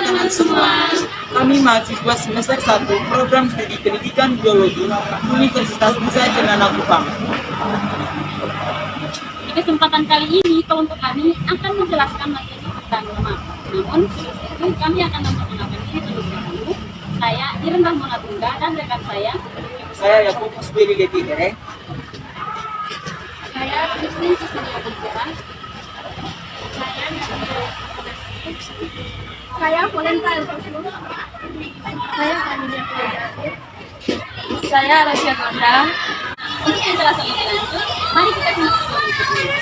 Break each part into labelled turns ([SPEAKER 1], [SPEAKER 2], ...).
[SPEAKER 1] teman-teman semua.
[SPEAKER 2] Kami mahasiswa semester 1 program studi pendidikan biologi Universitas Nusa Cendana Kupang.
[SPEAKER 1] Di kesempatan kali ini, kelompok kami akan menjelaskan materi tentang lemak. Namun, sebelum itu kami akan memperkenalkan diri terlebih dahulu. Saya Iren Rahmona Bunda dan rekan
[SPEAKER 2] Saya Yakobus Willy Letigere.
[SPEAKER 1] saya Christine Cecilia Bujara.
[SPEAKER 3] Saya Polenta Elkoslu. Saya Kamilia Pradip.
[SPEAKER 1] Saya Rosia Gonda. Untuk penjelasan lebih lanjut, mari kita simak video berikutnya.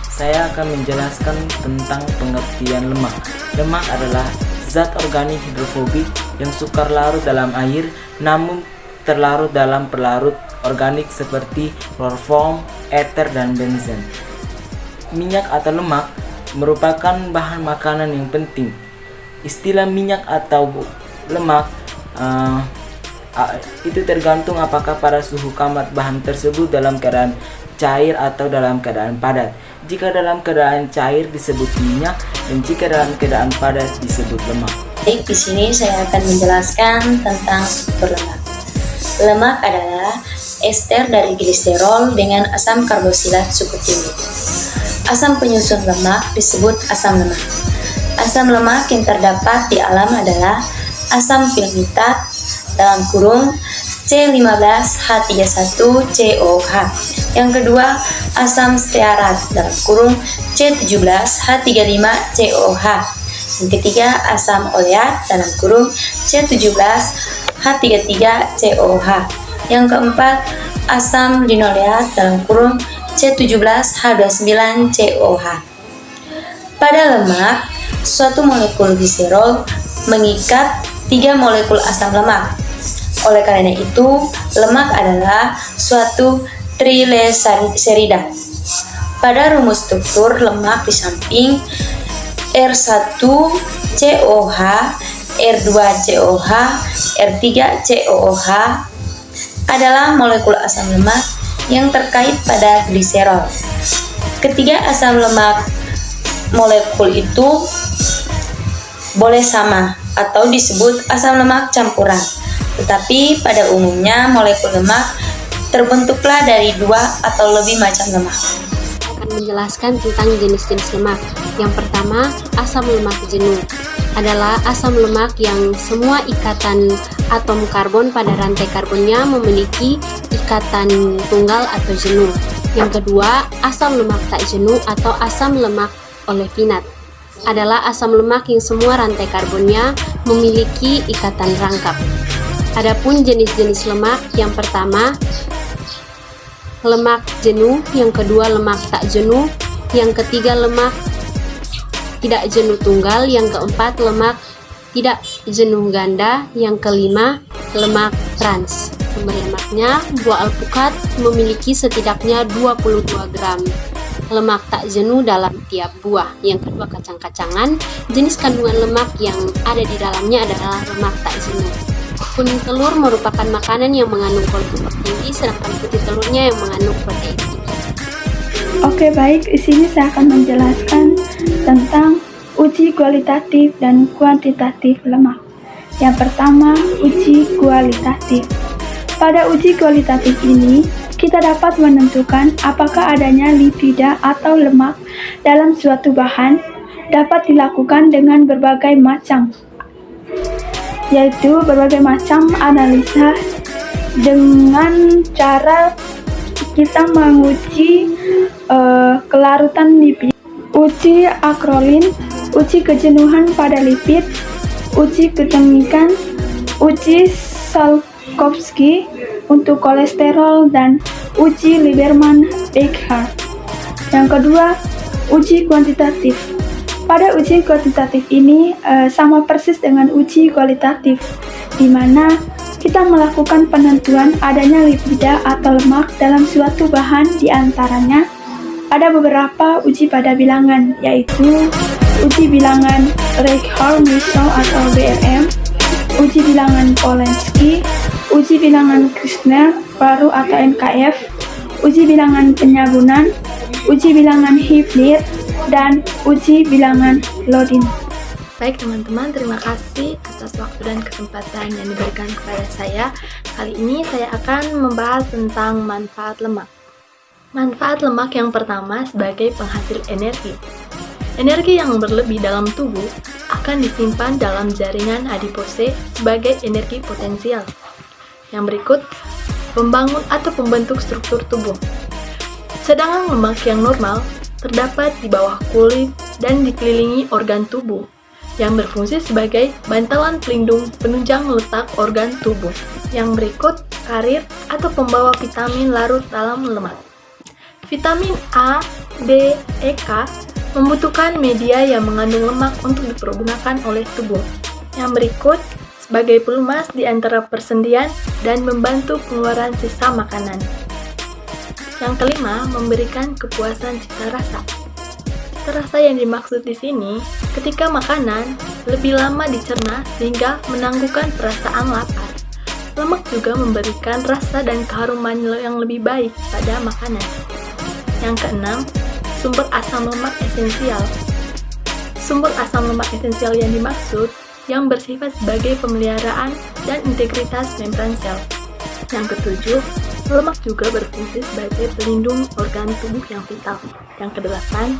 [SPEAKER 4] Saya akan menjelaskan tentang pengertian lemak. Lemak adalah zat organik hidrofobik yang sukar larut dalam air namun terlarut dalam pelarut organik seperti kloroform, eter, dan benzen. Minyak atau lemak merupakan bahan makanan yang penting. Istilah minyak atau lemak itu tergantung apakah pada suhu kamar bahan tersebut dalam keadaan cair atau dalam keadaan padat. Jika dalam keadaan cair disebut minyak dan jika dalam keadaan padat disebut lemak.
[SPEAKER 5] Baik, di sini saya akan menjelaskan tentang struktur lemak. Lemak adalah ester dari gliserol dengan asam karboksilat suku tinggi. Asam penyusun lemak disebut asam lemak. Asam lemak yang terdapat di alam adalah asam filmitat dalam kurung C15H31COH. Yang kedua, asam stearat dalam kurung C17H35COH. Yang ketiga, asam oleat dalam kurung C17H33COH. Yang keempat, asam linoleat dalam kurung C17H29COH. Pada lemak, suatu molekul gliserol mengikat 3 molekul asam lemak. Oleh karena itu, lemak adalah suatu trigliserida. Pada rumus struktur lemak di samping R1COH, R2COH, R3COOH adalah molekul asam lemak yang terkait pada gliserol. Ketiga asam lemak molekul itu boleh sama atau disebut asam lemak campuran. Tetapi pada umumnya molekul lemak terbentuklah dari 2 atau lebih macam lemak.
[SPEAKER 6] Akan menjelaskan tentang jenis-jenis lemak. Yang pertama, asam lemak jenuh adalah asam lemak yang semua ikatan atom karbon pada rantai karbonnya memiliki ikatan tunggal atau jenuh. Yang kedua, asam lemak tak jenuh atau asam lemak olefinat adalah asam lemak yang semua rantai karbonnya memiliki ikatan rangkap. Adapun jenis-jenis lemak, yang pertama lemak jenuh, yang kedua lemak tak jenuh, yang ketiga lemak tidak jenuh tunggal, yang keempat lemak tidak jenuh ganda, yang kelima lemak trans. Sumber lemaknya, buah alpukat memiliki setidaknya 22 gram lemak tak jenuh dalam tiap buah. Yang kedua kacang-kacangan, jenis kandungan lemak yang ada di dalamnya adalah lemak tak jenuh. Kuning telur merupakan makanan yang mengandung lemak tinggi, sedangkan putih telurnya yang mengandung protein tinggi.
[SPEAKER 3] Oke, baik. Di sini saya akan menjelaskan tentang uji kualitatif dan kuantitatif lemak. Yang pertama, uji kualitatif. Pada uji kualitatif ini, kita dapat menentukan apakah adanya lipida atau lemak dalam suatu bahan dapat dilakukan dengan berbagai macam, yaitu berbagai macam analisa dengan cara kita menguji kelarutan lipid, uji akrolin, uji kejenuhan pada lipid, uji kecengikan, uji Salkovski untuk kolesterol, dan uji Lieberman-Beckhardt. Yang kedua, uji kuantitatif. Pada uji kuantitatif ini sama persis dengan uji kualitatif, di mana kita melakukan penentuan adanya lipida atau lemak dalam suatu bahan. Di antaranya ada beberapa uji pada bilangan, yaitu uji bilangan Reichardt-Michel atau BRM, uji bilangan Polensky, uji bilangan Kirschner-Barrow atau NKF, uji bilangan penyabunan, uji bilangan Hiflir, dan uji bilangan Lodin. Baik teman-teman, terima kasih atas waktu dan kesempatan yang diberikan kepada saya. Kali ini saya akan membahas tentang manfaat lemak. Manfaat lemak yang pertama sebagai penghasil energi. Energi yang berlebih dalam tubuh akan disimpan dalam jaringan adipose sebagai energi potensial. Yang berikut, pembangun atau pembentuk struktur tubuh. Sedangkan lemak yang normal terdapat di bawah kulit dan dikelilingi organ tubuh yang berfungsi sebagai bantalan pelindung penunjang letak organ tubuh. Yang berikut, karir atau pembawa vitamin larut dalam lemak. Vitamin A, D, E, K membutuhkan media yang mengandung lemak untuk dipergunakan oleh tubuh. Yang berikut, sebagai pelumas di antara persendian dan membantu pengeluaran sisa makanan. Yang kelima, memberikan kepuasan cita rasa. Rasa yang dimaksud di sini, ketika makanan lebih lama dicerna sehingga menangguhkan perasaan lapar. Lemak juga memberikan rasa dan keharuman yang lebih baik pada makanan. Yang keenam, sumber asam lemak esensial. Sumber asam lemak esensial yang dimaksud yang bersifat sebagai pemeliharaan dan integritas membran sel. Yang ketujuh, lemak juga berfungsi sebagai pelindung organ tubuh yang vital. Yang kedelapan,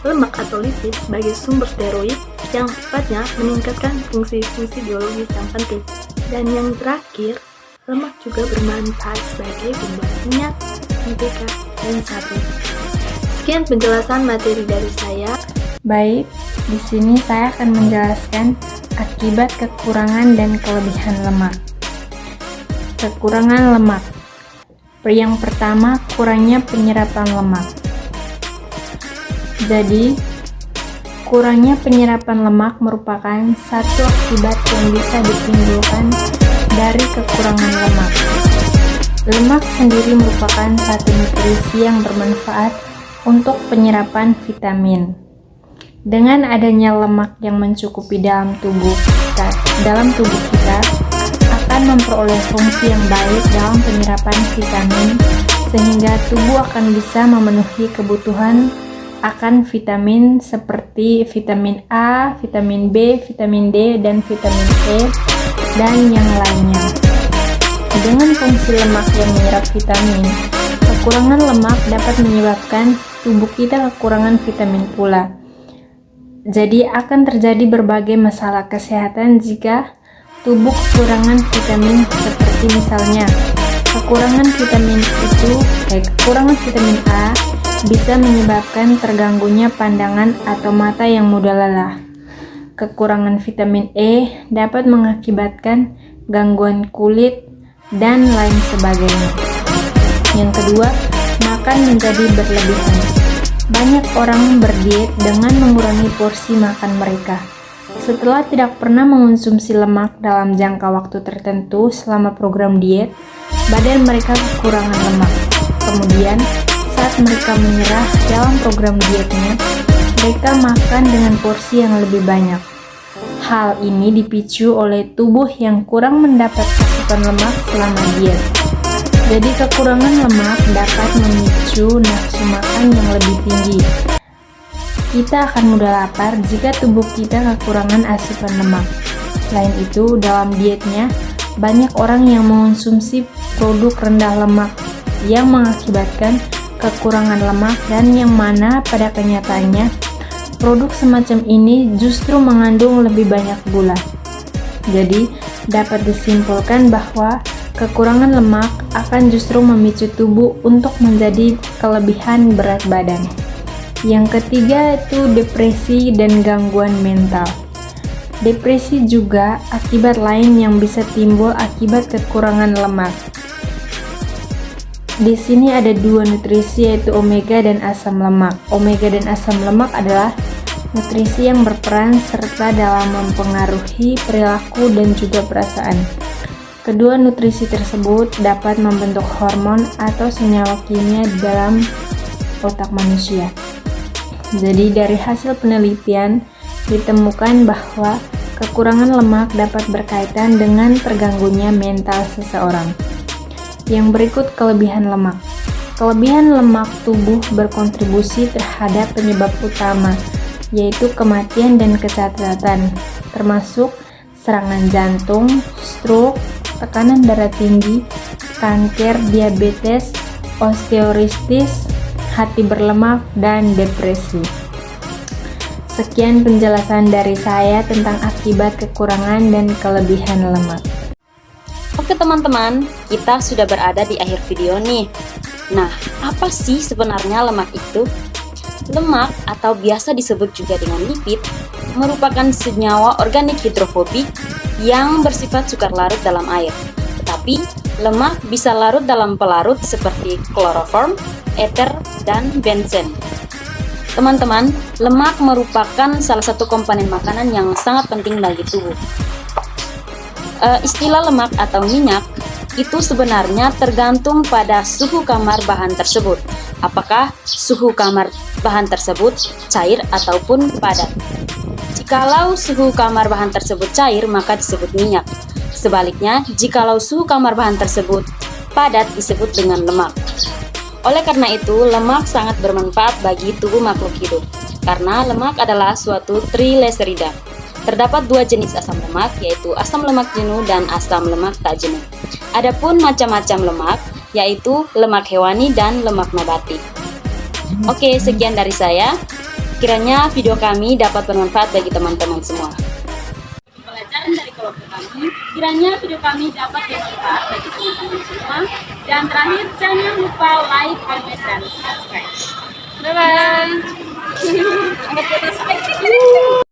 [SPEAKER 3] lemak atau lipid sebagai sumber steroid yang sifatnya meningkatkan fungsi-fungsi biologis yang penting. Dan yang terakhir, lemak juga bermanfaat sebagai pembuat minyak, mentega, dan sabun. Sekian penjelasan materi dari saya.
[SPEAKER 7] Baik, di sini saya akan menjelaskan akibat kekurangan dan kelebihan lemak. Kekurangan lemak. Yang pertama, kurangnya penyerapan lemak. Jadi, kurangnya penyerapan lemak merupakan satu akibat yang bisa ditimbulkan dari kekurangan lemak. Lemak sendiri merupakan satu nutrisi yang bermanfaat untuk penyerapan vitamin. Dengan adanya lemak yang mencukupi dalam tubuh kita akan memperoleh fungsi yang baik dalam penyerapan vitamin, sehingga tubuh akan bisa memenuhi kebutuhan akan vitamin seperti vitamin A, vitamin B, vitamin D, dan vitamin E, dan yang lainnya. Dengan fungsi lemak yang menyerap vitamin, kekurangan lemak dapat menyebabkan tubuh kita kekurangan vitamin pula. Jadi akan terjadi berbagai masalah kesehatan jika tubuh kekurangan vitamin, seperti misalnya kekurangan vitamin A bisa menyebabkan terganggunya pandangan atau mata yang mudah lelah. Kekurangan vitamin E dapat mengakibatkan gangguan kulit dan lain sebagainya. Yang kedua, makan menjadi berlebihan. Banyak orang berdiet dengan mengurangi porsi makan mereka. Setelah tidak pernah mengonsumsi lemak dalam jangka waktu tertentu selama program diet, badan mereka kekurangan lemak. Kemudian, saat mereka menyerah dalam program dietnya, mereka makan dengan porsi yang lebih banyak. Hal ini dipicu oleh tubuh yang kurang mendapat asupan lemak selama diet. Jadi kekurangan lemak dapat memicu nafsu makan yang lebih tinggi. Kita akan mudah lapar jika tubuh kita kekurangan asupan lemak. Selain itu, dalam dietnya, banyak orang yang mengonsumsi produk rendah lemak yang mengakibatkan kekurangan lemak, dan yang mana pada kenyataannya produk semacam ini justru mengandung lebih banyak gula. Jadi dapat disimpulkan bahwa kekurangan lemak akan justru memicu tubuh untuk menjadi kelebihan berat badan. Yang ketiga itu depresi dan gangguan mental. Depresi juga akibat lain yang bisa timbul akibat kekurangan lemak. Di sini ada dua nutrisi, yaitu omega dan asam lemak. Omega dan asam lemak adalah nutrisi yang berperan serta dalam mempengaruhi perilaku dan juga perasaan. Kedua nutrisi tersebut dapat membentuk hormon atau senyawa kimia di dalam otak manusia. Jadi dari hasil penelitian ditemukan bahwa kekurangan lemak dapat berkaitan dengan terganggunya mental seseorang. Yang berikut kelebihan lemak. Kelebihan lemak tubuh berkontribusi terhadap penyebab utama yaitu kematian dan kecacatan, termasuk serangan jantung, stroke, tekanan darah tinggi, kanker, diabetes, osteoartritis, hati berlemak, dan depresi. Sekian penjelasan dari saya tentang akibat kekurangan dan kelebihan lemak.
[SPEAKER 5] Oke teman-teman, kita sudah berada di akhir video nih. Nah, apa sih sebenarnya lemak itu? Lemak atau biasa disebut juga dengan lipid merupakan senyawa organik hidrofobik yang bersifat sukar larut dalam air. Tetapi, lemak bisa larut dalam pelarut seperti kloroform, ether, dan benzen. Teman-teman, lemak merupakan salah satu komponen makanan yang sangat penting bagi tubuh. Istilah lemak atau minyak itu sebenarnya tergantung pada suhu kamar bahan tersebut. Apakah suhu kamar bahan tersebut cair ataupun padat? Jikalau suhu kamar bahan tersebut cair, maka disebut minyak. Sebaliknya, jikalau suhu kamar bahan tersebut padat, disebut dengan lemak. Oleh karena itu, lemak sangat bermanfaat bagi tubuh makhluk hidup, karena lemak adalah suatu trigliserida. Terdapat dua jenis asam lemak, yaitu asam lemak jenuh dan asam lemak tak jenuh. Adapun macam-macam lemak, yaitu lemak hewani dan lemak nabati. Oke, sekian dari saya. Kiranya video kami dapat bermanfaat bagi teman-teman semua.
[SPEAKER 1] Pelajaran dari kelompok kami, kiranya video kami dapat bermanfaat bagi teman-teman semua. Dan terakhir, jangan lupa like, comment, dan subscribe. Bye-bye.